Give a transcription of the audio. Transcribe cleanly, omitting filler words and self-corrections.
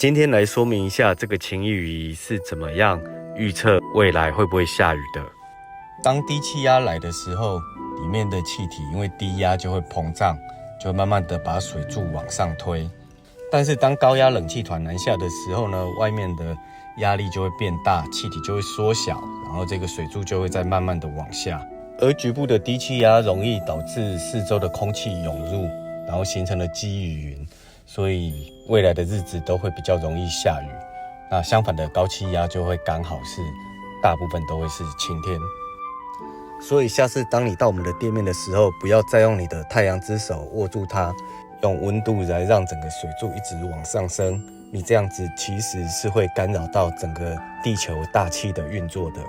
今天来说明一下这个晴雨仪是怎么样预测未来会不会下雨的。当低气压来的时候，里面的气体因为低压就会膨胀，就会慢慢的把水柱往上推。但是当高压冷气团南下的时候呢，外面的压力就会变大，气体就会缩小，然后这个水柱就会再慢慢的往下。而局部的低气压容易导致四周的空气涌入，然后形成了积雨云，所以未来的日子都会比较容易下雨。那相反的高气压就会刚好是大部分都会是晴天。所以下次当你到我们的店面的时候，不要再用你的太阳之手握住它，用温度来让整个水柱一直往上升，你这样子其实是会干扰到整个地球大气的运作的。